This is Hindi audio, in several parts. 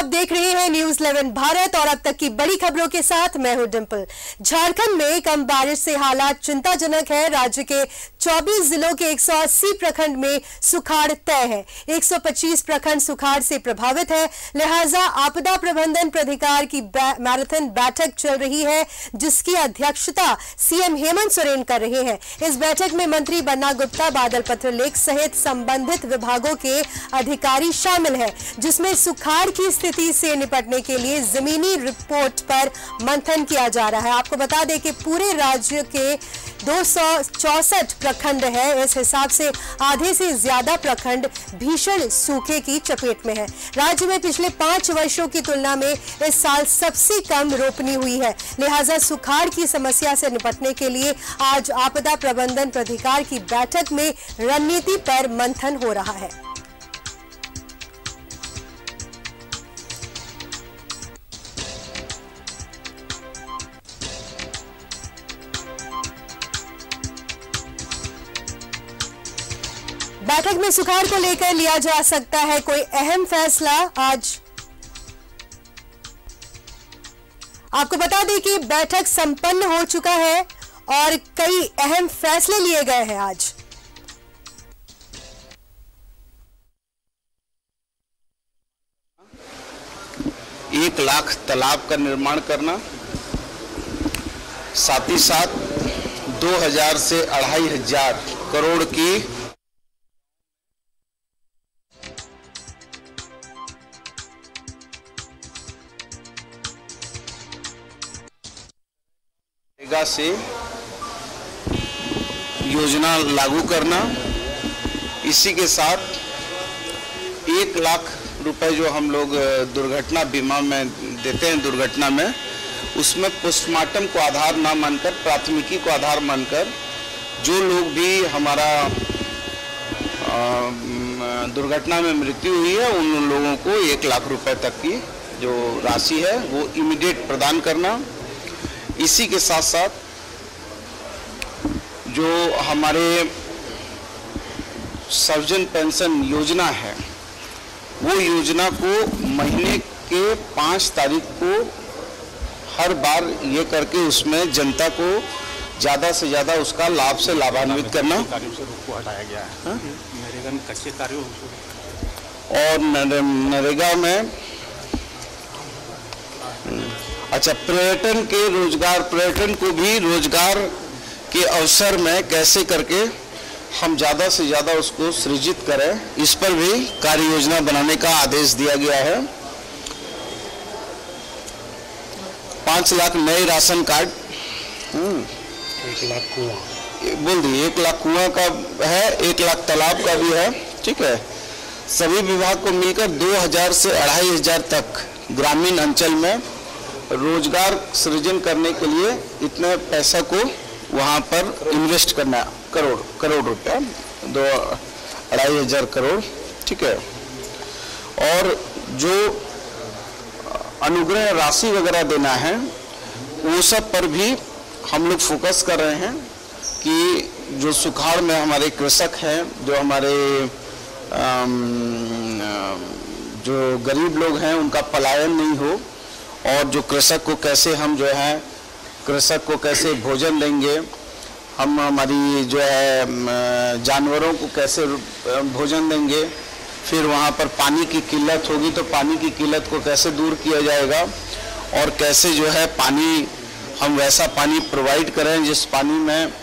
आप देख रहे हैं न्यूज 11 भारत और अब तक की बड़ी खबरों के साथ मैं हूं डिंपल। झारखंड में कम बारिश से हालात चिंताजनक है। राज्य के 24 जिलों के 180 प्रखंड में सुखाड़ तय है। 125 प्रखंड सुखाड़ से प्रभावित है, लिहाजा आपदा प्रबंधन प्राधिकार की मैराथन बैठक चल रही है, जिसकी अध्यक्षता सीएम हेमंत सोरेन कर रहे हैं। इस बैठक में मंत्री बन्ना गुप्ता, बादल पत्रलेख सहित संबंधित विभागों के अधिकारी शामिल हैं, जिसमें सुखाड़ की स्थिति से निपटने के लिए जमीनी रिपोर्ट पर मंथन किया जा रहा है। आपको बता दें कि पूरे राज्य के 264 प्रखंड है। इस हिसाब से आधे से ज्यादा प्रखंड भीषण सूखे की चपेट में है। राज्य में पिछले 5 वर्षों की तुलना में इस साल सबसे कम रोपनी हुई है, लिहाजा सुखाड़ की समस्या से निपटने के लिए आज आपदा प्रबंधन प्राधिकार की बैठक में रणनीति पर मंथन हो रहा है। बैठक में सुखाड़ को लेकर लिया जा सकता है कोई अहम फैसला। आज आपको बता दें कि बैठक संपन्न हो चुका है और कई अहम फैसले लिए गए हैं। आज 1 लाख तालाब का निर्माण करना, साथ ही साथ 2000 से 2500 करोड़ की से योजना लागू करना। इसी के साथ 1 लाख रुपए जो हम लोग दुर्घटना बीमा में देते हैं, दुर्घटना में उसमें पोस्टमार्टम को आधार ना मानकर, प्राथमिकी को आधार मानकर जो लोग भी हमारा दुर्घटना में मृत्यु हुई है, उन लोगों को 1 लाख रुपए तक की जो राशि है वो इमीडिएट प्रदान करना। इसी के साथ साथ जो हमारे सर्वजन पेंशन योजना है, वो योजना को महीने के 5 तारीख को हर बार ये करके उसमें जनता को ज़्यादा से ज़्यादा उसका लाभ से लाभान्वित करना। हटाया गया है नरेगा में कच्चे कार्यों और नरेगा में अच्छा पर्यटन के रोजगार, पर्यटन को भी रोजगार के अवसर में कैसे करके हम ज़्यादा से ज़्यादा उसको सृजित करें, इस पर भी कार्य योजना बनाने का आदेश दिया गया है। 5 लाख नए राशन कार्ड, 1 लाख कुआं बोल दिए, 1 लाख कुआं का है, 1 लाख तालाब का भी है। ठीक है, सभी विभाग को मिलकर 2000 से 2500 तक ग्रामीण अंचल में रोजगार सृजन करने के लिए इतने पैसा को वहाँ पर इन्वेस्ट करना, करोड़ रुपया, 2-2500 करोड़। ठीक है, और जो अनुग्रह राशि वगैरह देना है वो सब पर भी हम लोग फोकस कर रहे हैं कि जो सुखाड़ में हमारे कृषक हैं, जो हमारे जो गरीब लोग हैं, उनका पलायन नहीं हो, और जो कृषक को कैसे हम जो है कृषक को कैसे भोजन देंगे, हम हमारी जो है जानवरों को कैसे भोजन देंगे, फिर वहाँ पर पानी की किल्लत होगी तो पानी की किल्लत को कैसे दूर किया जाएगा, और कैसे जो है पानी हम वैसा पानी प्रोवाइड करें जिस पानी में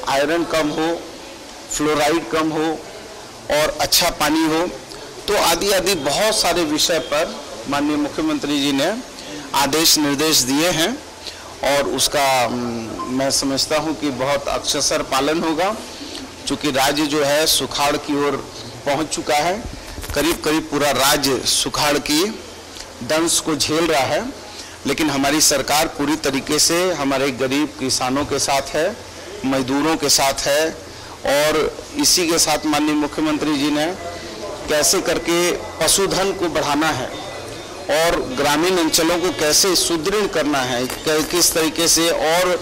आयरन कम हो, फ्लोराइड कम हो और अच्छा पानी हो। तो आदि आदि बहुत सारे विषय पर माननीय मुख्यमंत्री जी ने आदेश निर्देश दिए हैं और उसका मैं समझता हूं कि बहुत अक्षरशः पालन होगा, क्योंकि राज्य जो है सुखाड़ की ओर पहुंच चुका है। करीब करीब पूरा राज्य सुखाड़ की दंश को झेल रहा है, लेकिन हमारी सरकार पूरी तरीके से हमारे गरीब किसानों के साथ है, मजदूरों के साथ है, और इसी के साथ माननीय मुख्यमंत्री जी ने कैसे करके पशुधन को बढ़ाना है और ग्रामीण अंचलों को कैसे सुदृढ़ करना है, किस तरीके से और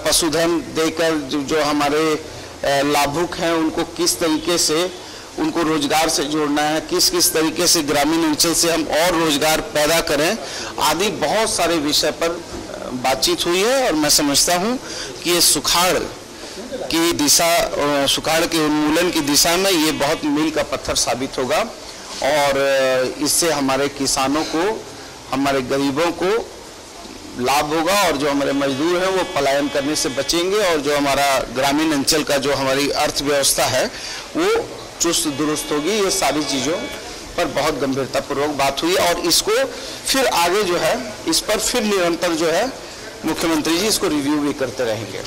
पशुधन देकर जो हमारे लाभुक हैं उनको किस तरीके से उनको रोजगार से जोड़ना है, किस किस तरीके से ग्रामीण अंचल से हम और रोजगार पैदा करें, आदि बहुत सारे विषय पर बातचीत हुई है। और मैं समझता हूं कि ये सुखाड़ की दिशा, सुखाड़ के उन्मूलन की दिशा में ये बहुत मील का पत्थर साबित होगा और इससे हमारे किसानों को, हमारे गरीबों को लाभ होगा और जो हमारे मजदूर हैं वो पलायन करने से बचेंगे और जो हमारा ग्रामीण अंचल का जो हमारी अर्थव्यवस्था है वो चुस्त दुरुस्त होगी। ये सारी चीज़ों पर बहुत गंभीरतापूर्वक बात हुई और इसको फिर आगे जो है इस पर फिर निरंतर जो है मुख्यमंत्री जी इसको रिव्यू भी करते रहेंगे।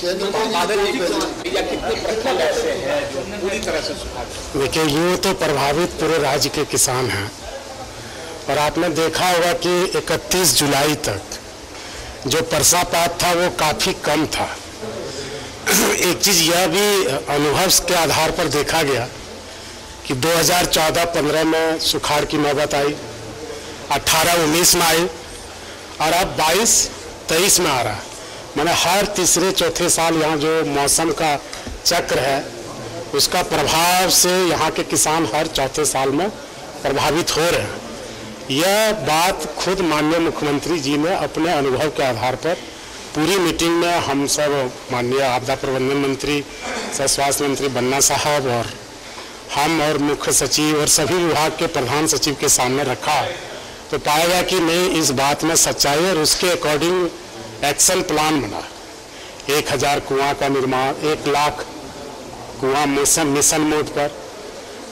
देखिए, यूँ तो प्रभावित पूरे राज्य के किसान हैं और आपने देखा होगा कि 31 जुलाई तक जो वर्षापात था वो काफ़ी कम था। एक चीज़ यह भी अनुभव के आधार पर देखा गया कि 2014-15 में सुखाड़ की नौबत आई, 18-19 में आई और अब 22-23 में आ रहा है। मैंने हर तीसरे चौथे साल यहाँ जो मौसम का चक्र है उसका प्रभाव से यहाँ के किसान हर चौथे साल में प्रभावित हो रहे हैं। यह बात खुद माननीय मुख्यमंत्री जी ने अपने अनुभव के आधार पर पूरी मीटिंग में हम सब माननीय आपदा प्रबंधन मंत्री सह स्वास्थ्य मंत्री बन्ना साहब और हम और मुख्य सचिव और सभी विभाग के प्रधान सचिव के सामने रखा तो पाया गया कि नहीं, इस बात में सच्चाई और उसके अकॉर्डिंग एक्शन प्लान बना। 1000 कुआं का निर्माण, 1 लाख कुआं मिशन मोड पर,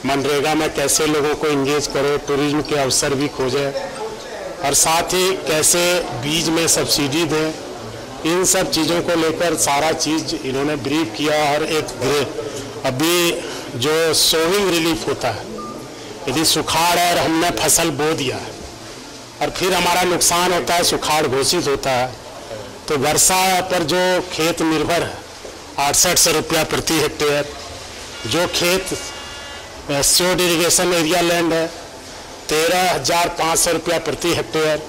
मनरेगा में कैसे लोगों को इंगेज करे, टूरिज्म के अवसर भी खोजे और साथ ही कैसे बीज में सब्सिडी दें, इन सब चीज़ों को लेकर सारा चीज़ इन्होंने ब्रीफ किया। और एक अभी जो सोइंग रिलीफ होता है, यदि सुखाड़ है और हमने फसल बो दिया है और फिर हमारा नुकसान होता है, सुखाड़ घोषित होता है, तो वर्षा पर जो खेत निर्भर है 6800 रुपया प्रति हेक्टेयर, जो खेत एस्योर्ड इरिगेशन एरिया लैंड है 13,500 रुपया प्रति हेक्टेयर,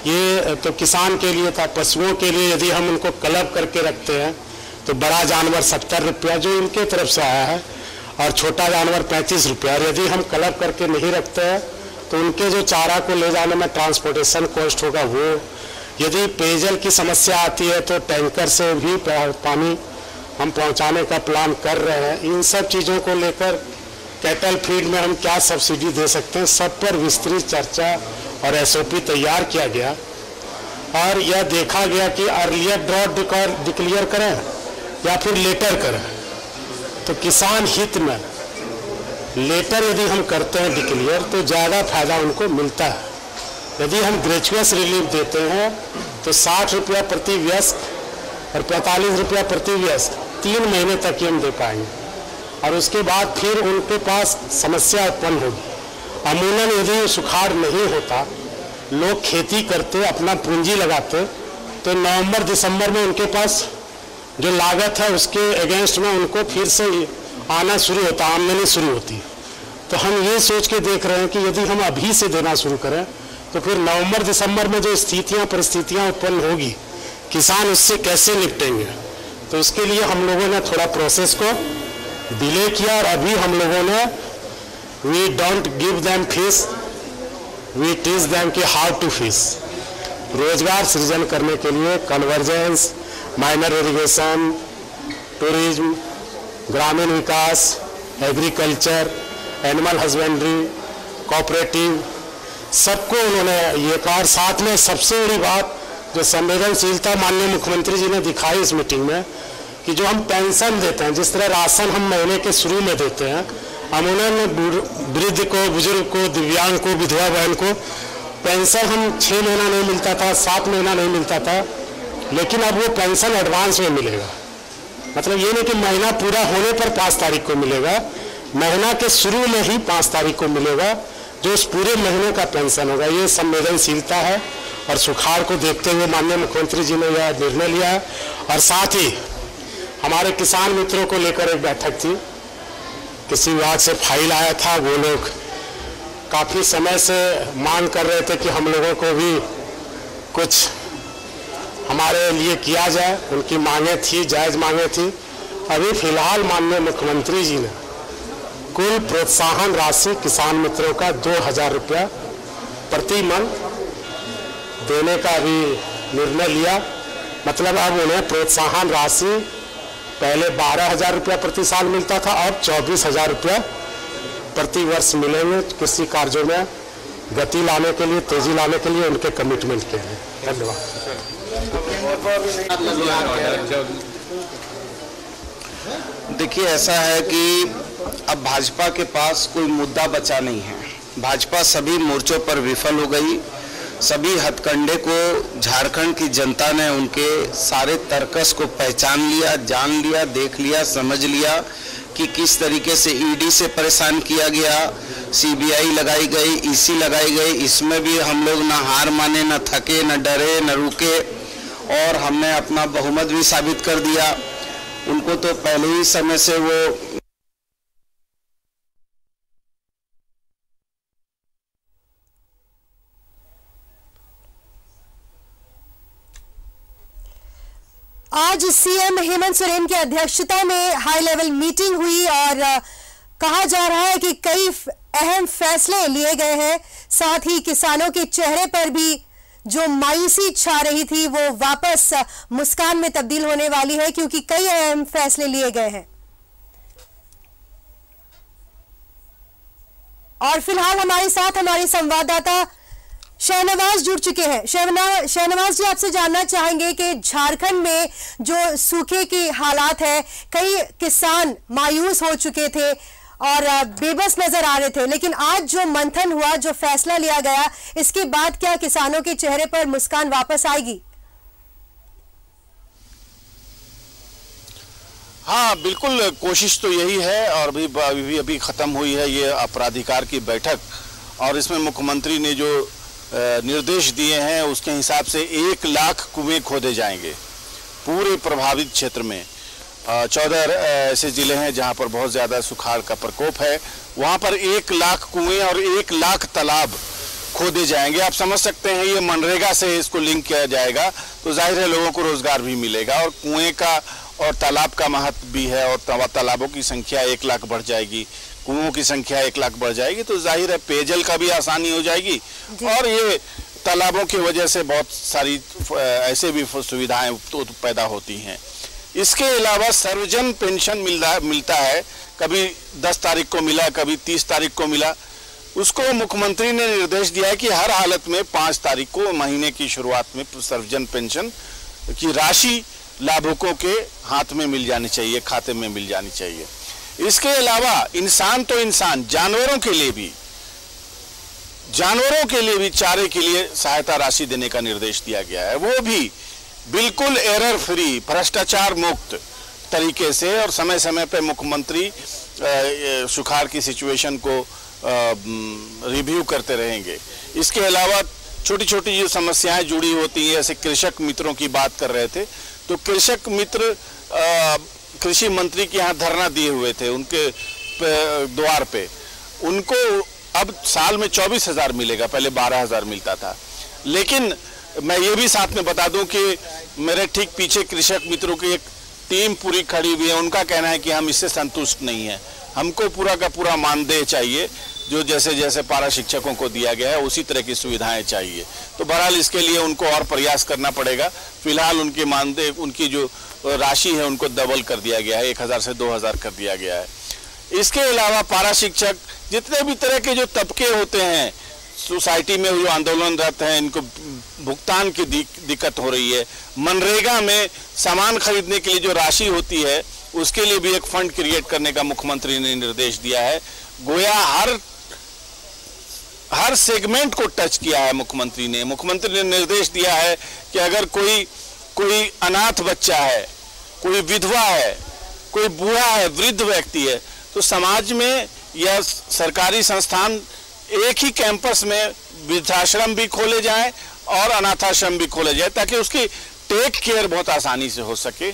ये तो किसान के लिए था। पशुओं के लिए यदि हम उनको क्लब करके रखते हैं तो बड़ा जानवर 70 रुपया जो इनके तरफ से आया है और छोटा जानवर 35 रुपया। और यदि हम क्लब करके नहीं रखते हैं तो उनके जो चारा को ले जाने में ट्रांसपोर्टेशन कॉस्ट होगा वो, यदि पेयजल की समस्या आती है तो टैंकर से भी पानी हम पहुंचाने का प्लान कर रहे हैं। इन सब चीज़ों को लेकर कैटल फीड में हम क्या सब्सिडी दे सकते हैं, सब पर विस्तृत चर्चा और एसओपी तैयार किया गया और यह देखा गया कि अर्लियर ड्रॉट डिक्लेयर करें या फिर लेटर करें। तो किसान हित में लेटर यदि हम करते हैं डिक्लेयर तो ज़्यादा फायदा उनको मिलता है। यदि हम ग्रेचुअस रिलीफ देते हैं तो 60 रुपया प्रति वयस्क और 45 रुपया प्रति वयस्क 3 महीने तक ही हम दे पाएंगे और उसके बाद फिर उनके पास समस्या उत्पन्न होगी। अमूमन यदि सुखाड़ नहीं होता, लोग खेती करते, अपना पूंजी लगाते, तो नवंबर-दिसंबर में उनके पास जो लागत है उसके अगेंस्ट में उनको फिर से आना शुरू होता, आमदनी शुरू होती। तो हम ये सोच के देख रहे हैं कि यदि हम अभी से देना शुरू करें तो फिर नवंबर-दिसंबर में जो परिस्थितियाँ उत्पन्न होगी, किसान उससे कैसे निपटेंगे। तो उसके लिए हम लोगों ने थोड़ा प्रोसेस को डिले किया और अभी हम लोगों ने we don't give them fish, we teach them कि हाउ टू फिश। रोजगार सृजन करने के लिए कन्वर्जेंस, माइनर इरिगेशन, टूरिज्म, ग्रामीण विकास, एग्रीकल्चर, एनिमल हस्बेंड्री, कोऑपरेटिव, सबको उन्होंने ये कहा। साथ में सबसे बड़ी बात जो संवेदनशीलता माननीय मुख्यमंत्री जी ने दिखाई इस मीटिंग में कि जो हम पेंशन देते हैं, जिस तरह राशन हम महीने के शुरू में देते हैं, अमूमन वृद्ध को, बुजुर्ग को, दिव्यांग को, विधवा बहन को पेंशन हम 6 महीना नहीं मिलता था, 7 महीना नहीं मिलता था, लेकिन अब वो पेंशन एडवांस में मिलेगा। मतलब ये नहीं कि महीना पूरा होने पर 5 तारीख को मिलेगा, महीना के शुरू में ही 5 तारीख को मिलेगा, जो उस पूरे महीने का पेंशन होगा। ये संवेदनशीलता है और सुखाड़ को देखते हुए माननीय मुख्यमंत्री जी ने यह निर्णय लिया है। और साथ ही हमारे किसान मित्रों को लेकर एक बैठक थी, किसी विभाग से फाइल आया था, वो लोग काफ़ी समय से मांग कर रहे थे कि हम लोगों को भी कुछ हमारे लिए किया जाए। उनकी मांगें थी, जायज़ मांगें थी। अभी फिलहाल माननीय मुख्यमंत्री जी ने कुल प्रोत्साहन राशि किसान मित्रों का 2000 रुपया प्रति मन देने का भी निर्णय लिया। मतलब अब उन्हें प्रोत्साहन राशि पहले 12,000 रुपया प्रति साल मिलता था, अब 24,000 रुपया प्रति वर्ष मिलेंगे कृषि कार्यों में गति लाने के लिए, तेजी लाने के लिए, उनके कमिटमेंट के लिए। धन्यवाद। देखिए, ऐसा है कि अब भाजपा के पास कोई मुद्दा बचा नहीं है। भाजपा सभी मोर्चों पर विफल हो गई। सभी हथकंडे को झारखंड की जनता ने उनके सारे तर्कस को पहचान लिया, जान लिया, देख लिया, समझ लिया कि किस तरीके से ईडी से परेशान किया गया, सीबीआई लगाई गई, ईसी लगाई गई। इसमें भी हम लोग न हार माने, न थके, न डरे, न रुके और हमने अपना बहुमत भी साबित कर दिया। उनको तो पहले ही समय से वो आज सीएम हेमंत सोरेन की अध्यक्षता में हाई लेवल मीटिंग हुई और कहा जा रहा है कि कई अहम फैसले लिए गए हैं। साथ ही किसानों के चेहरे पर भी जो मायूसी छा रही थी वो वापस मुस्कान में तब्दील होने वाली है, क्योंकि कई अहम फैसले लिए गए हैं। और फिलहाल हमारे साथ हमारे संवाददाता शहनवाज जुड़ चुके हैं। शहनवाज जी, आपसे जानना चाहेंगे कि झारखंड में जो सूखे की हालात है, कई किसान मायूस हो चुके थे और बेबस नजर आ रहे थे, लेकिन आज जो मंथन हुआ, जो फैसला लिया गया, इसके बाद क्या किसानों के चेहरे पर मुस्कान वापस आएगी? हाँ, बिल्कुल कोशिश तो यही है और अभी खत्म हुई है ये अपराधिकार की बैठक और इसमें मुख्यमंत्री ने जो निर्देश दिए हैं उसके हिसाब से 1 लाख कुएं खोदे जाएंगे पूरे प्रभावित क्षेत्र में। 14 ऐसे जिले हैं जहां पर बहुत ज़्यादा सुखाड़ का प्रकोप है, वहां पर 1 लाख कुएं और 1 लाख तालाब खोदे जाएंगे। आप समझ सकते हैं ये मनरेगा से इसको लिंक किया जाएगा तो जाहिर है लोगों को रोजगार भी मिलेगा और कुएं का और तालाब का महत्व भी है और तालाबों की संख्या 1 लाख बढ़ जाएगी, कुओं की संख्या 1 लाख बढ़ जाएगी तो जाहिर है पेयजल का भी आसानी हो जाएगी और ये तालाबों की वजह से बहुत सारी ऐसे भी सुविधाएं पैदा होती हैं। इसके अलावा सर्वजन पेंशन मिलता है, कभी 10 तारीख को मिला, कभी 30 तारीख को मिला। उसको मुख्यमंत्री ने निर्देश दिया है कि हर हालत में 5 तारीख को महीने की शुरुआत में सर्वजन पेंशन की राशि लाभुकों के हाथ में मिल जानी चाहिए, खाते में मिल जानी चाहिए। इसके अलावा इंसान तो इंसान, जानवरों के लिए भी चारे के लिए सहायता राशि देने का निर्देश दिया गया है, वो भी बिल्कुल एरर फ्री, भ्रष्टाचार मुक्त तरीके से और समय समय पर मुख्यमंत्री सुखाड़ की सिचुएशन को रिव्यू करते रहेंगे। इसके अलावा छोटी छोटी जो समस्याएं जुड़ी होती हैं, जैसे कृषक मित्रों की बात कर रहे थे, तो कृषक मित्र कृषि मंत्री के यहाँ धरना दिए हुए थे, उनके द्वार पे उनको अब साल में 24,000 मिलेगा, पहले 12,000 मिलता था। लेकिन मैं ये भी साथ में बता दूं कि मेरे ठीक पीछे कृषक मित्रों की एक टीम पूरी खड़ी हुई है, उनका कहना है कि हम इससे संतुष्ट नहीं है, हमको पूरा का पूरा मानदेय चाहिए, जो जैसे जैसे पारा शिक्षकों को दिया गया है उसी तरह की सुविधाएं चाहिए। तो बहरहाल इसके लिए उनको और प्रयास करना पड़ेगा। फिलहाल उनके मानदेय, उनकी जो राशि है उनको डबल कर दिया गया है, 1,000 से 2,000 कर दिया गया है। इसके अलावा पारा शिक्षक, जितने भी तरह के जो तबके होते हैं सोसाइटी में, जो आंदोलनरत हैं, इनको भुगतान की दिक्कत हो रही है। मनरेगा में सामान खरीदने के लिए जो राशि होती है उसके लिए भी एक फंड क्रिएट करने का मुख्यमंत्री ने निर्देश दिया है। गोया हर सेगमेंट को टच किया है मुख्यमंत्री ने निर्देश दिया है कि अगर कोई अनाथ बच्चा है, कोई विधवा है, कोई बूढ़ा है, वृद्ध व्यक्ति है, तो समाज में यह सरकारी संस्थान एक ही कैंपस में वृद्धाश्रम भी खोले जाए और अनाथाश्रम भी खोले जाए, ताकि उसकी टेक केयर बहुत आसानी से हो सके।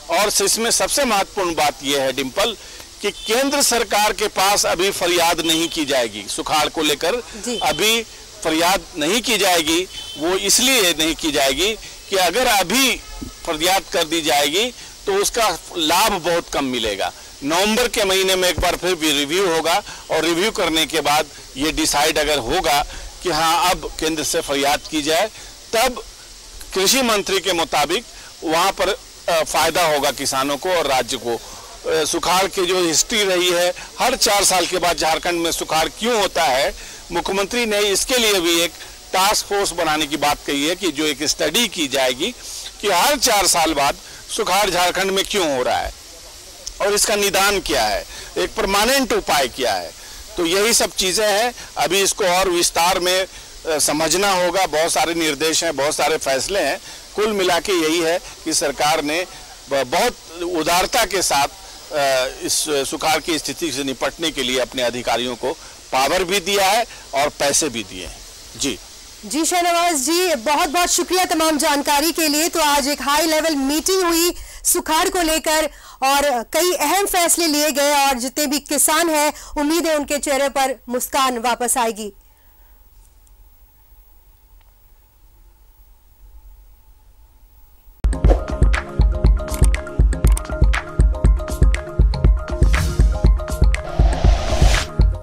और इसमें सबसे महत्वपूर्ण बात यह है डिम्पल कि केंद्र सरकार के पास अभी फरियाद नहीं की जाएगी सुखाड़ को लेकर, अभी फरियाद नहीं की जाएगी। वो इसलिए नहीं की जाएगी कि अगर अभी फरियाद कर दी जाएगी तो उसका लाभ बहुत कम मिलेगा। नवंबर के महीने में एक बार फिर भी रिव्यू होगा और रिव्यू करने के बाद ये डिसाइड अगर होगा कि हाँ अब केंद्र से फरियाद की जाए, तब कृषि मंत्री के मुताबिक वहाँ पर फायदा होगा किसानों को और राज्य को। सुखाड़ की जो हिस्ट्री रही है, हर 4 साल के बाद झारखंड में सुखाड़ क्यों होता है, मुख्यमंत्री ने इसके लिए भी एक टास्क फोर्स बनाने की बात कही है कि जो एक स्टडी की जाएगी कि हर 4 साल बाद सुखाड़ झारखंड में क्यों हो रहा है और इसका निदान क्या है, एक परमानेंट उपाय क्या है। तो यही सब चीजें हैं, अभी इसको और विस्तार में समझना होगा। बहुत सारे निर्देश हैं, बहुत सारे फैसले हैं। कुल मिला के यही है कि सरकार ने बहुत उदारता के साथ इस सुखाड़ की स्थिति से निपटने के लिए अपने अधिकारियों को पावर भी दिया है और पैसे भी दिए हैं। जी शाहनवाज जी, बहुत बहुत शुक्रिया तमाम जानकारी के लिए। तो आज एक हाई लेवल मीटिंग हुई सुखाड़ को लेकर और कई अहम फैसले लिए गए और जितने भी किसान हैं, उम्मीद है उनके चेहरे पर मुस्कान वापस आएगी।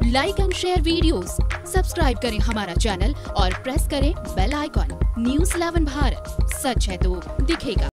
Like and share videos, subscribe करें हमारा चैनल और प्रेस करें बेल आइकॉन। News 11 भारत, सच है तो दिखेगा।